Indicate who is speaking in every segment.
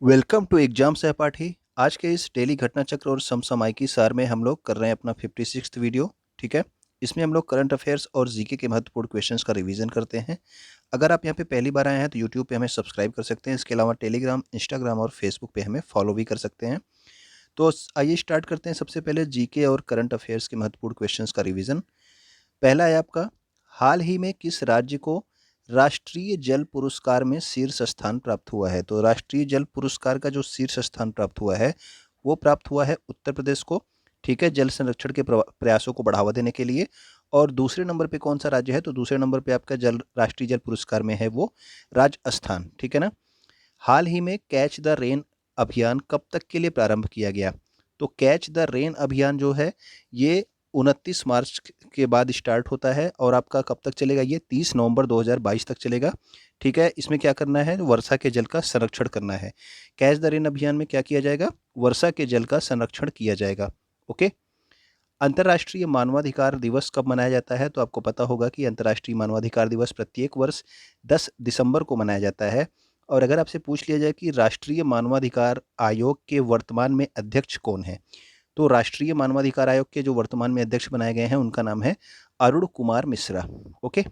Speaker 1: Welcome to exam सहपाठी। आज के इस डेली घटना चक्र और समसामयिकी सार में हम लोग कर रहे हैं अपना 56th वीडियो। ठीक है, इसमें हम लोग करंट अफेयर्स और जीके के महत्वपूर्ण क्वेश्चंस का रिवीजन करते हैं। अगर आप यहाँ पे पहली बार आए हैं तो यूट्यूब पे हमें सब्सक्राइब कर सकते हैं। इसके अलावा टेलीग्राम, इंस्टाग्राम और फेसबुक पे हमें फॉलो भी कर सकते हैं। तो आइए स्टार्ट करते हैं। सबसे पहले जीके और करंट अफेयर्स के महत्वपूर्ण क्वेश्चंस का रिवीजन। पहला है आपका, हाल ही में किस राज्य को राष्ट्रीय जल पुरस्कार में शीर्ष स्थान प्राप्त हुआ है? तो राष्ट्रीय जल पुरस्कार का जो शीर्ष स्थान प्राप्त हुआ है वो प्राप्त हुआ है उत्तर प्रदेश को। ठीक है, जल संरक्षण के प्रयासों को बढ़ावा देने के लिए। और दूसरे नंबर पे कौन सा राज्य है? तो दूसरे नंबर पे आपका राष्ट्रीय जल पुरस्कार में है वो राजस्थान। ठीक है ना। हाल ही में कैच द रेन अभियान कब तक के लिए प्रारंभ किया गया? तो कैच द रेन अभियान जो है ये 29 मार्च के बाद स्टार्ट होता है और आपका कब तक चलेगा? ये 30 नवंबर 2022 तक चलेगा। ठीक है, इसमें क्या करना है? वर्षा के जल का संरक्षण करना है। कैच द रेन अभियान में क्या किया जाएगा? वर्षा के जल का संरक्षण किया जाएगा। ओके। अंतर्राष्ट्रीय मानवाधिकार दिवस कब मनाया जाता है? तो आपको पता होगा कि अंतर्राष्ट्रीय मानवाधिकार दिवस प्रत्येक वर्ष 10 दिसंबर को मनाया जाता है। और अगर आपसे पूछ लिया जाए कि राष्ट्रीय मानवाधिकार आयोग के वर्तमान में अध्यक्ष कौन है, तो राष्ट्रीय मानवाधिकार आयोग के जो वर्तमान में अध्यक्ष बनाए गए हैं उनका नाम है Arun Kumar Mishra. Okay.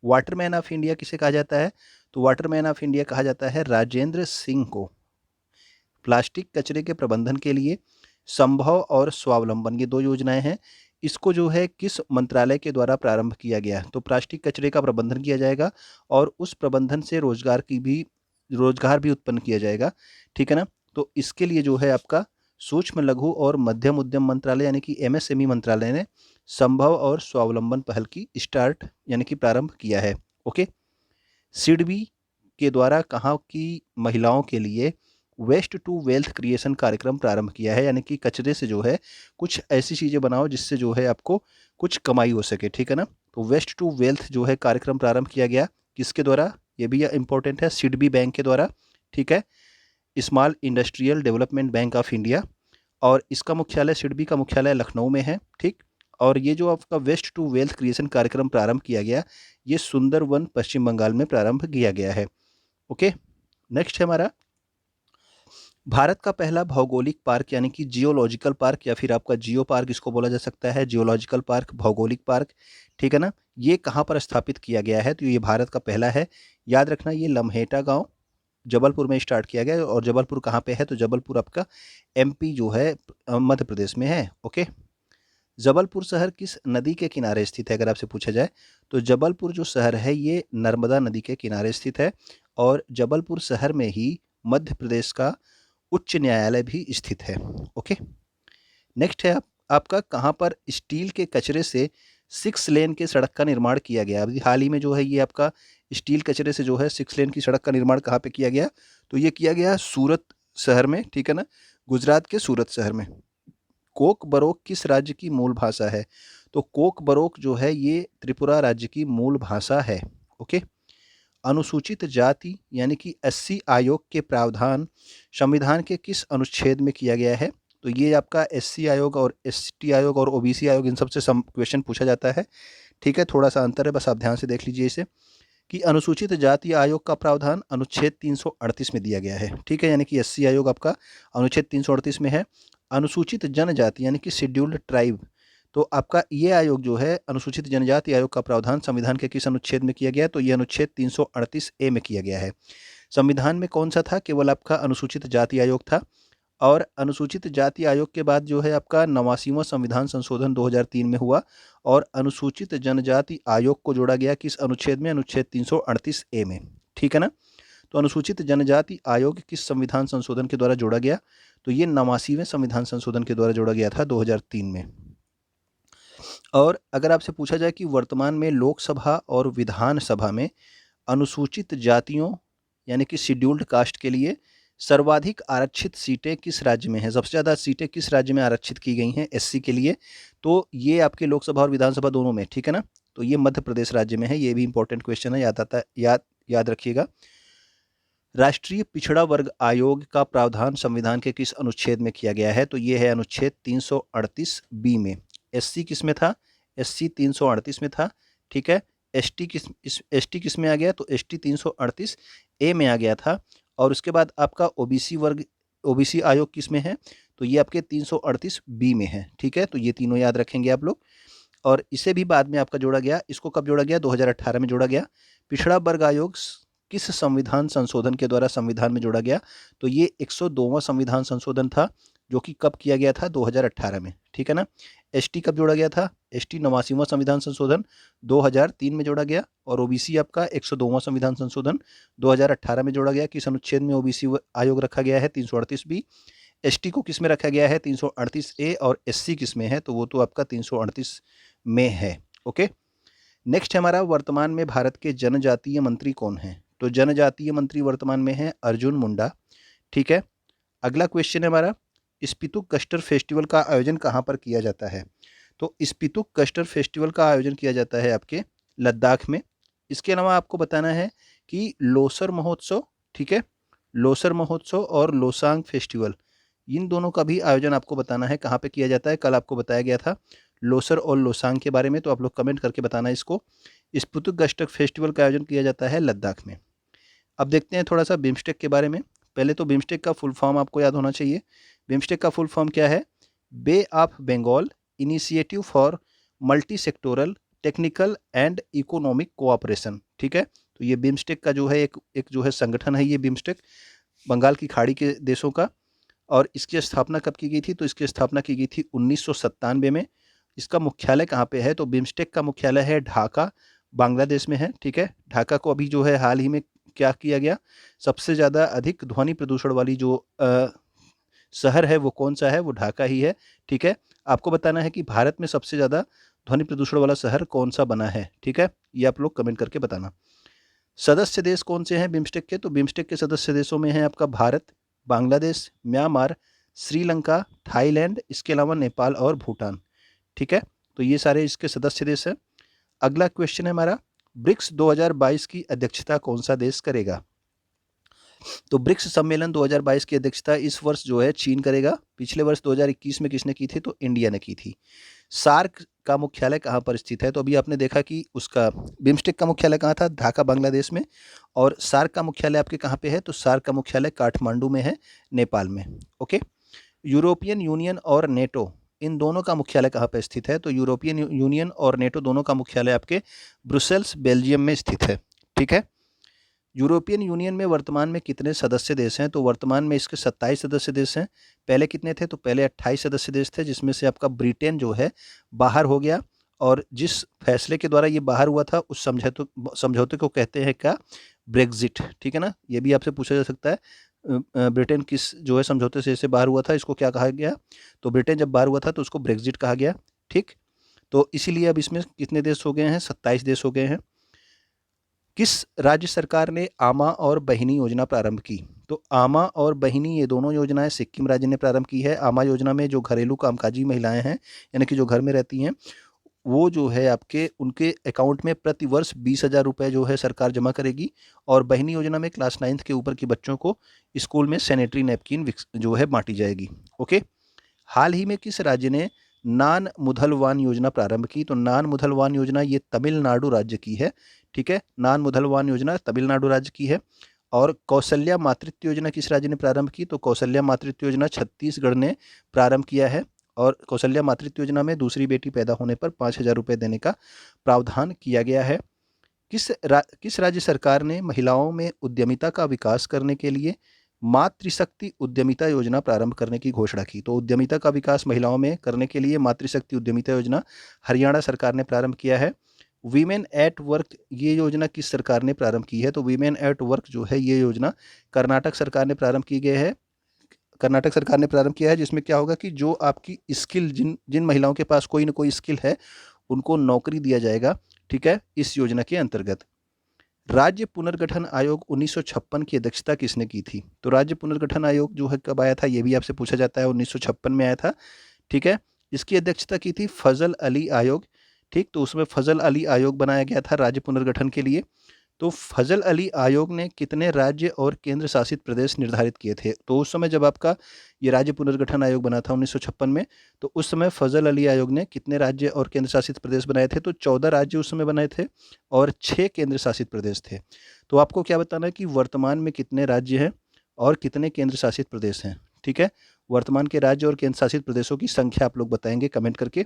Speaker 1: Waterman of India किसे कहा जाता है? तो वाटरमैन ऑफ इंडिया कहा जाता है राजेंद्र सिंह को। प्लास्टिक कचरे के प्रबंधन के लिए संभव और स्वावलंबन, ये दो योजनाएं हैं। इसको जो है किस मंत्रालय के द्वारा प्रारंभ किया गया? तो प्लास्टिक कचरे का प्रबंधन किया जाएगा और उस प्रबंधन से रोजगार भी उत्पन्न किया जाएगा। ठीक है ना। तो इसके लिए जो है आपका सूक्ष्म लघु और मध्यम उद्यम मंत्रालय यानी कि एमएसएमई मंत्रालय ने संभव और स्वावलंबन पहल की स्टार्ट यानी कि प्रारंभ किया है। ओके। सिडबी के द्वारा कहाँ की महिलाओं के लिए वेस्ट टू वेल्थ क्रिएशन कार्यक्रम प्रारंभ किया है, यानी कि कचरे से जो है कुछ ऐसी चीज़ें बनाओ जिससे जो है आपको कुछ कमाई हो सके। ठीक है ना। तो वेस्ट टू वेल्थ जो है कार्यक्रम प्रारंभ किया गया किसके द्वारा? ये भी इंपॉर्टेंट है, सिडबी बैंक के द्वारा। ठीक है, small industrial development bank of India. और इसका मुख्यालय, सिडबी का मुख्यालय लखनऊ में है। ठीक। और ये जो आपका वेस्ट टू वेल्थ क्रिएशन कार्यक्रम प्रारंभ किया गया ये सुंदरवन पश्चिम बंगाल में प्रारंभ किया गया है। ओके। नेक्स्ट है हमारा, भारत का पहला भौगोलिक पार्क यानी कि जियोलॉजिकल पार्क या फिर आपका जियो पार्क इसको बोला जा सकता है, जियोलॉजिकल पार्क, भौगोलिक पार्क। ठीक है ना। ये कहाँ पर स्थापित किया गया है? तो ये भारत का पहला है। याद रखना, ये लम्हेटा गांव जबलपुर में स्टार्ट किया गया है। और जबलपुर कहाँ पे है? तो जबलपुर आपका एमपी जो है मध्य प्रदेश में है। ओके। जबलपुर शहर किस नदी के किनारे स्थित है? अगर आपसे पूछा जाए तो जबलपुर जो शहर है ये नर्मदा नदी के किनारे स्थित है। और जबलपुर शहर में ही मध्य प्रदेश का उच्च न्यायालय भी स्थित है। ओके। नेक्स्ट है आपका, कहाँ पर स्टील के कचरे से 6 लेन के सड़क का निर्माण किया गया? अभी हाल ही में जो है ये आपका स्टील कचरे से जो है 6 लेन की सड़क का निर्माण कहाँ पे किया गया? तो ये किया गया सूरत शहर में। ठीक है ना, गुजरात के सूरत शहर में। कोक बरोक किस राज्य की मूल भाषा है? तो कोक बरोक जो है ये त्रिपुरा राज्य की मूल भाषा है। ओके। अनुसूचित जाति यानी कि एससी आयोग के प्रावधान संविधान के किस अनुच्छेद में किया गया है? तो ये आपका एससी आयोग और एसटी आयोग और ओबीसी आयोग इन सबसे क्वेश्चन पूछा जाता है। ठीक है, थोड़ा सा अंतर है, बस आप ध्यान से देख लीजिए इसे कि अनुसूचित जाति आयोग का प्रावधान अनुच्छेद 338 में दिया गया है। ठीक है, यानी कि एससी आयोग आपका अनुच्छेद 338 में है। अनुसूचित जनजाति यानी कि शेड्यूल्ड ट्राइब, तो आपका ये आयोग जो है अनुसूचित जनजाति आयोग का प्रावधान संविधान के किस अनुच्छेद में किया गया? तो ये अनुच्छेद 338 ए में किया गया है। संविधान में कौन सा था? केवल आपका अनुसूचित जाति आयोग था। और अनुसूचित जाति आयोग के बाद जो है आपका 89वां संविधान संशोधन 2003 में हुआ और अनुसूचित जनजाति आयोग को जोड़ा गया किस अनुच्छेद में? अनुच्छेद 338 ए में। ठीक है ना। तो अनुसूचित जनजाति आयोग किस संविधान संशोधन के द्वारा जोड़ा गया? तो ये 89वें संविधान संशोधन के द्वारा जोड़ा गया था 2003 में। और अगर आपसे पूछा जाए कि वर्तमान में लोकसभा और विधानसभा में अनुसूचित जातियों यानी कि शेड्यूल्ड कास्ट के लिए सर्वाधिक आरक्षित सीटें किस राज्य में हैं? सबसे ज़्यादा सीटें किस राज्य में आरक्षित की गई हैं एससी के लिए? तो ये आपके लोकसभा और विधानसभा दोनों में। ठीक है ना। तो ये मध्य प्रदेश राज्य में है। ये भी इंपॉर्टेंट क्वेश्चन है, याद रखिएगा। राष्ट्रीय पिछड़ा वर्ग आयोग का प्रावधान संविधान के किस अनुच्छेद में किया गया है? तो ये है अनुच्छेद 338 बी में। एससी किस में था? एससी 338 में था। ठीक है। एसटी किस में आ गया? तो एसटी 338 ए में आ गया था। और उसके बाद आपका ओबीसी आयोग किस में है, तो ये आपके 338 बी में है, ठीक है। तो ये तीनों याद रखेंगे आप लोग। और इसे भी बाद में आपका जोड़ा गया, इसको कब जोड़ा गया, 2018 में जोड़ा गया। पिछड़ा वर्ग आयोग किस संविधान संशोधन के द्वारा संविधान में जोड़ा गया, तो ये 102वां संविधान संशोधन था, जो कि कब किया गया था, 2018 में, ठीक है ना। एसटी कब जोड़ा गया था, एसटी 89वां संविधान संशोधन 2003 में जोड़ा गया। और ओबीसी आपका 102वां संविधान संशोधन 2018 में जोड़ा गया। किस अनुच्छेद में ओबीसी आयोग रखा गया है, 338 बी। एसटी को किस में रखा गया है, 338 ए। और एससी किस में है, तो वो तो आपका 338 में है। ओके, नेक्स्ट है हमारा, वर्तमान में भारत के जनजातीय मंत्री कौन है, तो जनजातीय मंत्री वर्तमान में है अर्जुन मुंडा, ठीक है। अगला क्वेश्चन है हमारा, स्पितुक कस्टर फेस्टिवल का आयोजन कहाँ पर किया जाता है, तो स्पितुक कस्टर फेस्टिवल का आयोजन किया जाता है आपके लद्दाख में। इसके अलावा आपको बताना है कि लोसर महोत्सव, ठीक है, लोसर महोत्सव और लोसांग फेस्टिवल, इन दोनों का भी आयोजन आपको बताना है कहाँ पे किया जाता है। कल आपको बताया गया था लोसर और लोसांग के बारे में, तो आप लोग कमेंट करके बताना इसको। स्पुतुक गस्टक फेस्टिवल का आयोजन किया जाता है लद्दाख में। अब देखते हैं थोड़ा सा बिम्स्टेक के बारे में। पहले तो बिम्स्टेक का फुल फॉर्म आपको याद होना चाहिए। बिम्स्टेक का फुल फॉर्म क्या है, Bay of Bengal Initiative for Multi Sectoral Technical and Economic Cooperation, ठीक है। तो ये बिम्स्टेक का जो है एक जो है संगठन है, ये बिम्स्टेक बंगाल की खाड़ी के देशों का। और इसकी स्थापना कब की गई थी, तो इसकी स्थापना की गई थी 1997 में। इसका मुख्यालय कहाँ पे है, तो बिम्स्टेक का मुख्यालय है ढाका, बांग्लादेश में है, ठीक है। ढाका को अभी जो है हाल ही में क्या किया गया, सबसे ज़्यादा अधिक ध्वनि प्रदूषण वाली जो शहर है वो कौन सा है, वो ढाका ही है, ठीक है। आपको बताना है कि भारत में सबसे ज़्यादा ध्वनि प्रदूषण वाला शहर कौन सा बना है, ठीक है। ये आप लोग कमेंट करके बताना। सदस्य देश कौन से हैं बिम्स्टेक के, तो बिम्स्टेक के सदस्य देशों में है आपका भारत, बांग्लादेश, म्यांमार, श्रीलंका, थाईलैंड, इसके अलावा नेपाल और भूटान, ठीक है। तो ये सारे इसके सदस्य देश हैं। अगला क्वेश्चन है हमारा, ब्रिक्स 2022 की अध्यक्षता कौन सा देश करेगा, तो ब्रिक्स सम्मेलन 2022 की अध्यक्षता इस वर्ष जो है चीन करेगा। पिछले वर्ष 2021 में किसने की थी, तो इंडिया ने की थी। सार्क का मुख्यालय कहाँ पर स्थित है, तो अभी आपने देखा कि उसका बिम्स्टेक का मुख्यालय कहाँ था, ढाका बांग्लादेश में। और सार्क का मुख्यालय आपके कहाँ पे है, तो सार्क का मुख्यालय काठमांडू में है, नेपाल में। ओके, यूरोपियन यूनियन और नेटो, इन दोनों का मुख्यालय कहाँ पर स्थित है, तो यूरोपियन यूनियन और नेटो दोनों का मुख्यालय आपके ब्रुसेल्स बेल्जियम में स्थित है, ठीक है। यूरोपियन यूनियन में वर्तमान में कितने सदस्य देश हैं, तो वर्तमान में इसके 27 सदस्य देश हैं। पहले कितने थे, तो पहले 28 सदस्य देश थे, जिसमें से आपका ब्रिटेन जो है बाहर हो गया। और जिस फैसले के द्वारा ये बाहर हुआ था उस समझौते को कहते हैं क्या, ब्रेग्जिट, ठीक है ना। ये भी आपसे पूछा जा सकता है, ब्रिटेन किस जो है समझौते से बाहर हुआ था, इसको क्या कहा गया, तो ब्रिटेन जब बाहर हुआ था तो उसको ब्रेग्जिट कहा गया, ठीक। तो इसीलिए अब इसमें कितने देश हो गए हैं, 27 देश हो गए हैं। किस राज्य सरकार ने आमा और बहिनी योजना प्रारंभ की, तो आमा और बहिनी ये दोनों योजनाएं सिक्किम राज्य ने प्रारंभ की है। आमा योजना में जो घरेलू कामकाजी महिलाएं हैं, यानी कि जो घर में रहती हैं, वो जो है आपके उनके अकाउंट में प्रति वर्ष 20,000 रुपये जो है सरकार जमा करेगी। और बहिनी योजना में क्लास 9th के ऊपर के बच्चों को स्कूल में सैनिटरी नैपकिन जो है बांटी जाएगी। ओके, हाल ही में किस राज्य ने नान मुधलवान योजना प्रारंभ की, तो नान मुधलवान योजना ये तमिलनाडु राज्य की है, ठीक है। नान मुधलवान योजना तमिलनाडु राज्य की है। और कौशल्या मातृत्व योजना किस राज्य ने प्रारंभ की, तो कौशल्या मातृत्व योजना छत्तीसगढ़ ने प्रारंभ किया है। और कौशल्या मातृत्व योजना में दूसरी बेटी पैदा होने पर 5,000 रुपये देने का प्रावधान किया गया है। किस राज्य सरकार ने महिलाओं में उद्यमिता का विकास करने के लिए मातृशक्ति उद्यमिता योजना प्रारंभ करने की घोषणा की, तो उद्यमिता का विकास महिलाओं में करने के लिए मातृशक्ति उद्यमिता योजना हरियाणा सरकार ने प्रारंभ किया है। वीमेन एट वर्क ये योजना किस सरकार ने प्रारंभ की है, तो वीमेन एट वर्क जो है ये योजना कर्नाटक सरकार ने प्रारंभ की गई है, कर्नाटक सरकार ने प्रारंभ किया है। जिसमें क्या होगा कि जो आपकी स्किल जिन महिलाओं के पास कोई ना कोई स्किल है उनको नौकरी दिया जाएगा, ठीक है, इस योजना के अंतर्गत। राज्य पुनर्गठन आयोग 1956 की अध्यक्षता किसने की थी, तो राज्य पुनर्गठन आयोग जो है कब आया था, ये भी आपसे पूछा जाता है, 1956 में आया था, ठीक है। इसकी अध्यक्षता की थी फजल अली आयोग, ठीक। तो उसमें फजल अली आयोग बनाया गया था राज्य पुनर्गठन के लिए। तो फजल अली आयोग ने कितने राज्य और केंद्र शासित प्रदेश निर्धारित किए थे, तो उस समय जब आपका ये राज्य पुनर्गठन आयोग बना था 1956 में, तो उस समय फजल अली आयोग ने कितने राज्य और केंद्र शासित प्रदेश बनाए थे, तो 14 राज्य उस समय बनाए थे और 6 केंद्र शासित प्रदेश थे। तो आपको क्या बताना है कि वर्तमान में कितने राज्य हैं और कितने केंद्र शासित प्रदेश हैं। ठीक है, वर्तमान के राज्य और केंद्र शासित प्रदेशों की संख्या आप लोग बताएंगे कमेंट करके।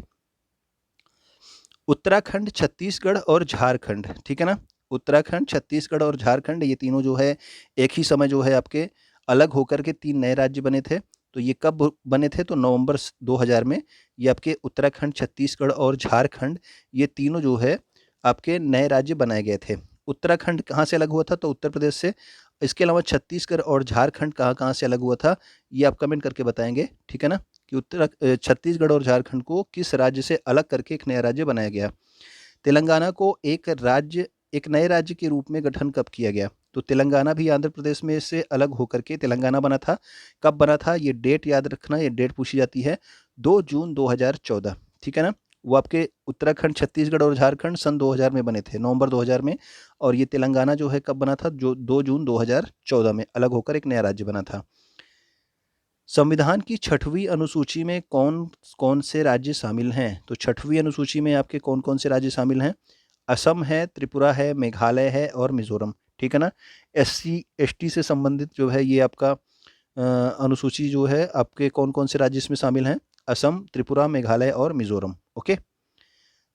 Speaker 1: उत्तराखंड, छत्तीसगढ़ और झारखंड, ठीक है ना। उत्तराखंड, छत्तीसगढ़ और झारखंड ये तीनों जो है एक ही समय जो है आपके अलग होकर के 3 नए राज्य बने थे। तो ये कब बने थे? तो नवंबर 2000 में ये आपके उत्तराखंड, छत्तीसगढ़ और झारखंड ये तीनों जो है आपके नए राज्य बनाए गए थे। उत्तराखंड कहाँ से अलग हुआ था? तो उत्तर प्रदेश से। इसके अलावा छत्तीसगढ़ और झारखंड कहाँ से अलग हुआ था, ये आप कमेंट करके बताएंगे, ठीक है ना, कि छत्तीसगढ़ और झारखंड को किस राज्य से अलग करके एक नया राज्य बनाया गया। तेलंगाना को एक नए राज्य के रूप में गठन कब किया गया? तो तेलंगाना भी आंध्र प्रदेश में से अलग होकर के तेलंगाना बना था। कब बना था? ये डेट याद रखना, ये डेट पूछी जाती है, 2 जून 2014, ठीक है ना। वो आपके उत्तराखंड, छत्तीसगढ़ और झारखंड सन 2000 में बने थे, नवंबर 2000 में। और ये तेलंगाना जो है कब बना था? जो 2 जून 2014 में अलग होकर एक नया राज्य बना था। संविधान की 6वीं अनुसूची में कौन कौन से राज्य शामिल हैं? तो 6वीं अनुसूची में आपके कौन कौन से राज्य शामिल हैं? असम है, त्रिपुरा है, मेघालय है और मिजोरम, ठीक है ना। एससी एसटी से संबंधित जो है ये आपका अनुसूची जो है आपके कौन कौन से राज्य इसमें शामिल हैं? असम, त्रिपुरा, मेघालय और मिजोरम। ओके।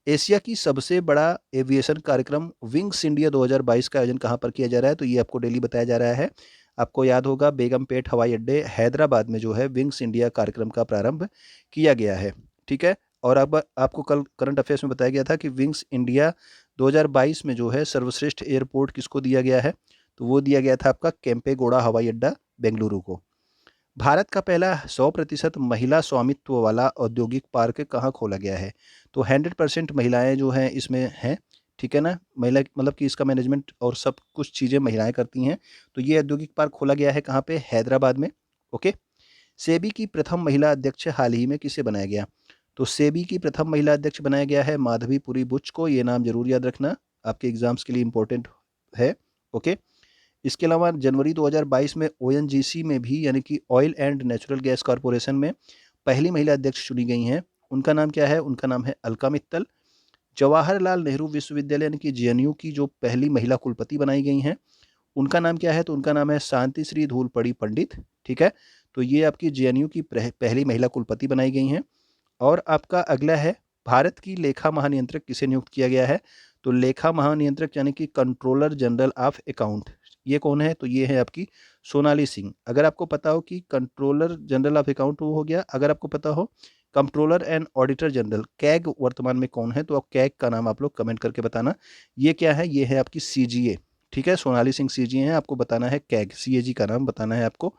Speaker 1: एशिया की सबसे बड़ा एविएशन कार्यक्रम विंग्स इंडिया 2022 का आयोजन कहाँ पर किया जा रहा है? तो ये आपको डेली बताया जा रहा है। आपको याद होगा बेगमपेट हवाई अड्डे हैदराबाद में जो है विंग्स इंडिया कार्यक्रम का प्रारंभ किया गया है, ठीक है। और अब आपको कल करंट अफेयर्स में बताया गया था कि विंग्स इंडिया 2022 में जो है सर्वश्रेष्ठ एयरपोर्ट किसको दिया गया है? तो वो दिया गया था आपका केम्पेगौड़ा हवाई अड्डा बेंगलुरु को। भारत का पहला 100% महिला स्वामित्व वाला औद्योगिक पार्क कहाँ खोला गया है? तो 100% महिलाएं जो हैं इसमें हैं, ठीक है ना। महिला मतलब कि इसका मैनेजमेंट और सब कुछ चीज़ें महिलाएं करती हैं। तो ये औद्योगिक पार्क खोला गया है कहाँ पे? हैदराबाद में। ओके। सेबी की प्रथम महिला अध्यक्ष हाल ही में किसे बनाया गया? तो सेबी की प्रथम महिला अध्यक्ष बनाया गया है माधवी पुरी बुच को। ये नाम जरूर याद रखना, आपके एग्जाम्स के लिए इंपॉर्टेंट है। ओके। इसके अलावा जनवरी 2022 में ओएनजीसी में भी यानी कि oil and natural gas corporation में पहली महिला अध्यक्ष चुनी गई हैं। उनका नाम क्या है? उनका नाम है अलका मित्तल। जवाहरलाल नेहरू विश्वविद्यालय यानी कि जेएनयू की जो पहली महिला कुलपति बनाई गई हैं उनका नाम क्या है? तो उनका नाम है शांति श्री धूलपड़ी पंडित, ठीक है। तो ये आपकी जेएनयू की पहली महिला कुलपति बनाई गई हैं। और आपका अगला है भारत की लेखा महानियंत्रक किसे नियुक्त किया गया है? तो लेखा महानियंत्रक यानी कि कंट्रोलर जनरल ऑफ अकाउंट, ये कौन है? तो ये है आपकी सोनाली सिंह। अगर आपको पता हो कि कंट्रोलर जनरल ऑफ अकाउंट वो हो गया, अगर आपको पता हो controller and auditor general CAG वर्तमान में कौन है? तो आप कैग का नाम आप लोग कमेंट करके बताना। ये क्या है? ये है आपकी सीजीए, ठीक है। सोनाली सिंह सीजीए हैं, आपको बताना है कैग, सीएजी का नाम बताना है आपको।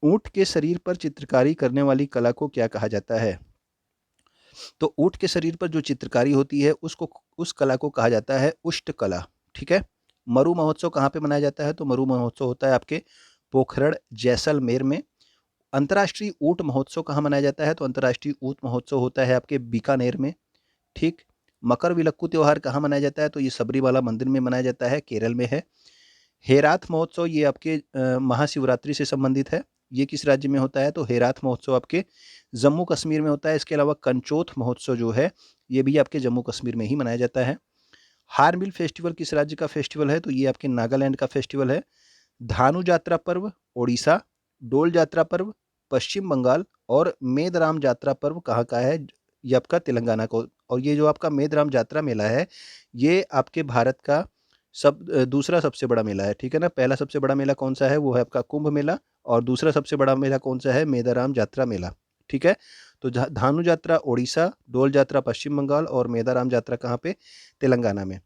Speaker 1: ऊंट के शरीर पर चित्रकारी करने वाली कला को क्या कहा जाता है? तो ऊंट के शरीर पर जो चित्रकारी होती है उस कला को कहा जाता है उष्ट कला, ठीक है। मरु महोत्सव कहाँ पे मनाया जाता है? तो मरु महोत्सव होता है आपके पोखरण जैसलमेर में। अंतर्राष्ट्रीय ऊंट महोत्सव कहाँ मनाया जाता है? तो अंतर्राष्ट्रीय ऊंट महोत्सव होता है आपके बीकानेर में, ठीक। मकर विलक्कू त्योहार कहाँ मनाया जाता है? तो ये सबरीमाला मंदिर में मनाया जाता है, केरल में है। हेराथ महोत्सव ये आपके महाशिवरात्रि से संबंधित है। ये किस राज्य में होता है? तो हेराथ महोत्सव आपके जम्मू कश्मीर में होता है। इसके अलावा कंचोथ महोत्सव जो है ये भी आपके जम्मू कश्मीर में ही मनाया जाता है। हार्नबिल फेस्टिवल किस राज्य का फेस्टिवल है? तो ये आपके नागालैंड का फेस्टिवल है। धानु यात्रा पर्व ओडिशा, डोल यात्रा पर्व पश्चिम बंगाल और मेदराम यात्रा पर्व कहाँ का है? ये आपका तेलंगाना को। और ये जो आपका मेदराम यात्रा मेला है ये आपके भारत का दूसरा सबसे बड़ा मेला है, ठीक है ना। पहला सबसे बड़ा मेला कौन सा है? वो है आपका कुंभ मेला। और दूसरा सबसे बड़ा मेला कौन सा है? मेदाराम यात्रा मेला, ठीक है। तो धानु यात्रा ओडिशा, डोल यात्रा पश्चिम बंगाल और मेदाराम यात्रा कहाँ पे? तेलंगाना में।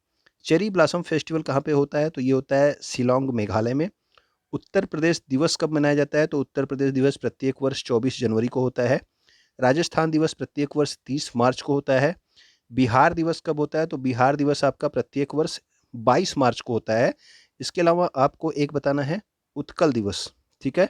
Speaker 1: चेरी ब्लॉसम फेस्टिवल कहाँ पे होता है? तो ये होता है शिलोंग मेघालय में। उत्तर प्रदेश दिवस कब मनाया जाता है? तो उत्तर प्रदेश दिवस प्रत्येक वर्ष 24 जनवरी को होता है। राजस्थान दिवस प्रत्येक वर्ष 30 मार्च को होता है। बिहार दिवस कब होता है? तो बिहार दिवस आपका प्रत्येक वर्ष 22 मार्च को होता है। इसके अलावा आपको एक बताना है उत्कल दिवस, ठीक है।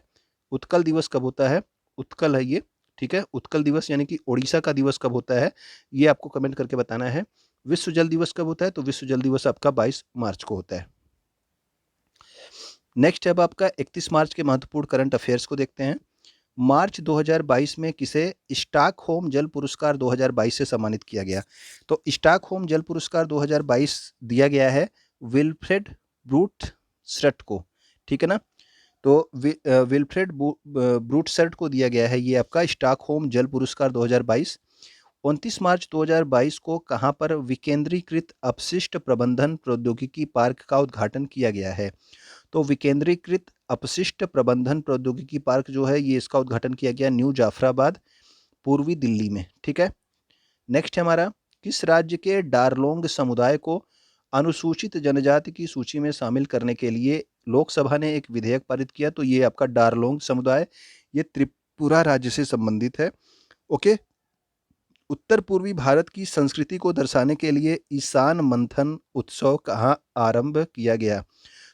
Speaker 1: उत्कल दिवस कब होता है? उत्कल है ये, ठीक है। उत्कल दिवस यानी कि ओडिशा का दिवस कब होता है ये आपको कमेंट करके बताना है। विश्व जल दिवस कब होता है? तो विश्व जल दिवस आपका 22 मार्च को होता है। नेक्स्ट है अब आपका 31 मार्च के महत्वपूर्ण करंट अफेयर्स को देखते हैं। मार्च 2022 में किसे स्टॉकहोम जल पुरस्कार 2022 से सम्मानित किया गया? तो स्टॉकहोम जल पुरस्कार 2022 दिया गया है विल्फ्रेड ब्रूट श्रट को, ठीक है ना। तो विल्फ्रेड ब्रूटसर्ट को दिया गया है ये आपका स्टॉकहोम जल पुरस्कार 2022। 29 मार्च 2022 को कहाँ पर विकेंद्रीकृत अपशिष्ट प्रबंधन प्रौद्योगिकी पार्क का उद्घाटन किया गया है? तो विकेंद्रीकृत अपशिष्ट प्रबंधन प्रौद्योगिकी पार्क जो है ये इसका उद्घाटन किया गया न्यू जाफराबाद, पूर्वी दिल्ली में। ठीक है, नेक्स्ट है हमारा, किस राज्य के डारलोंग समुदाय को अनुसूचित जनजाति की सूची में शामिल करने के लिए लोकसभा ने एक विधेयक पारित किया? तो ये आपका डारलोंग समुदाय ये त्रिपुरा राज्य से संबंधित है। ओके, उत्तर पूर्वी भारत की संस्कृति को दर्शाने के लिए ईशान मंथन उत्सव कहाँ आरंभ किया गया?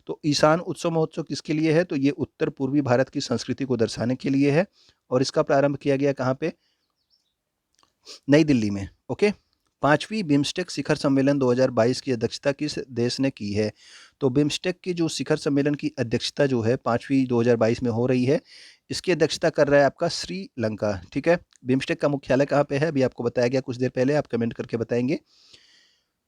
Speaker 1: तो ईशान उत्सव महोत्सव किसके लिए है? तो ये उत्तर पूर्वी भारत की संस्कृति को दर्शाने के लिए है और इसका प्रारंभ किया गया कहाँ पे? नई दिल्ली में। ओके, 5वीं बिम्स्टेक शिखर सम्मेलन 2022 की अध्यक्षता किस देश ने की है? तो बिम्स्टेक की जो शिखर सम्मेलन की अध्यक्षता जो है 5वीं 2022 में हो रही है, इसकी अध्यक्षता कर रहा है आपका श्रीलंका। ठीक है, बिम्स्टेक का मुख्यालय कहाँ पे है? अभी आपको बताया गया कुछ देर पहले, आप कमेंट करके बताएंगे।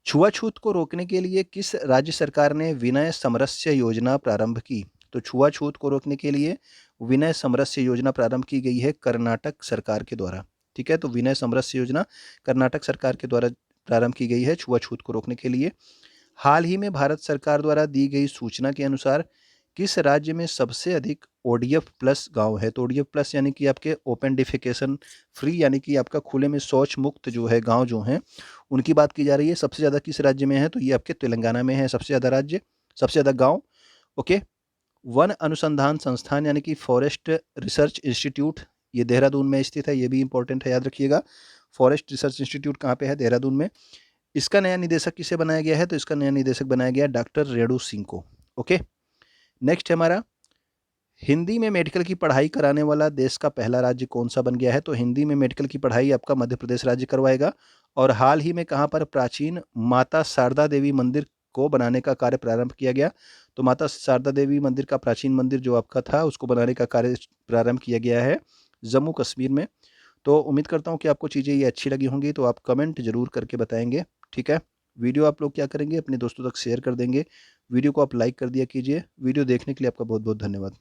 Speaker 1: छुआछूत को रोकने के लिए किस राज्य सरकार ने विनय समरस्य योजना प्रारंभ की? तो छुआछूत को रोकने के लिए विनय समरस्य योजना प्रारंभ की गई है कर्नाटक सरकार के द्वारा। ठीक है, तो विनय समरस्य योजना कर्नाटक सरकार के द्वारा प्रारंभ की गई है छुआछूत को रोकने के लिए। हाल ही में भारत सरकार द्वारा दी गई सूचना के अनुसार किस राज्य में सबसे अधिक ओडीएफ प्लस गांव है? तो ओडीएफ प्लस यानी कि आपके ओपन डिफिकेशन फ्री यानी कि आपका खुले में शौच मुक्त जो है गांव जो हैं उनकी बात की जा रही है। सबसे ज़्यादा किस राज्य में है? तो ये आपके तेलंगाना में है सबसे ज़्यादा राज्य, सबसे ज़्यादा गांव। ओके, वन अनुसंधान संस्थान यानी कि फॉरेस्ट रिसर्च इंस्टीट्यूट ये देहरादून में स्थित है, ये भी इंपॉर्टेंट है, याद रखिएगा। फॉरेस्ट रिसर्च इंस्टीट्यूट कहाँ पे है? देहरादून में। इसका नया निदेशक किसे बनाया गया है? तो इसका नया निदेशक बनाया गया डॉक्टर रेणु सिंह को। ओके, नेक्स्ट है हमारा, हिंदी में मेडिकल की पढ़ाई कराने वाला देश का पहला राज्य कौन सा बन गया है? तो हिंदी में मेडिकल की पढ़ाई आपका मध्य प्रदेश राज्य करवाएगा। और हाल ही में कहाँ पर प्राचीन माता शारदा देवी मंदिर को बनाने का कार्य प्रारंभ किया गया? तो माता शारदा देवी मंदिर का प्राचीन मंदिर जो आपका था उसको बनाने का कार्य प्रारंभ किया गया है जम्मू कश्मीर में। तो उम्मीद करता हूँ कि आपको चीज़ें ये अच्छी लगी होंगी, तो आप कमेंट जरूर करके बताएंगे। ठीक है, वीडियो आप लोग क्या करेंगे, अपने दोस्तों तक शेयर कर देंगे। वीडियो को आप लाइक कर दिया कीजिए। वीडियो देखने के लिए आपका बहुत बहुत धन्यवाद।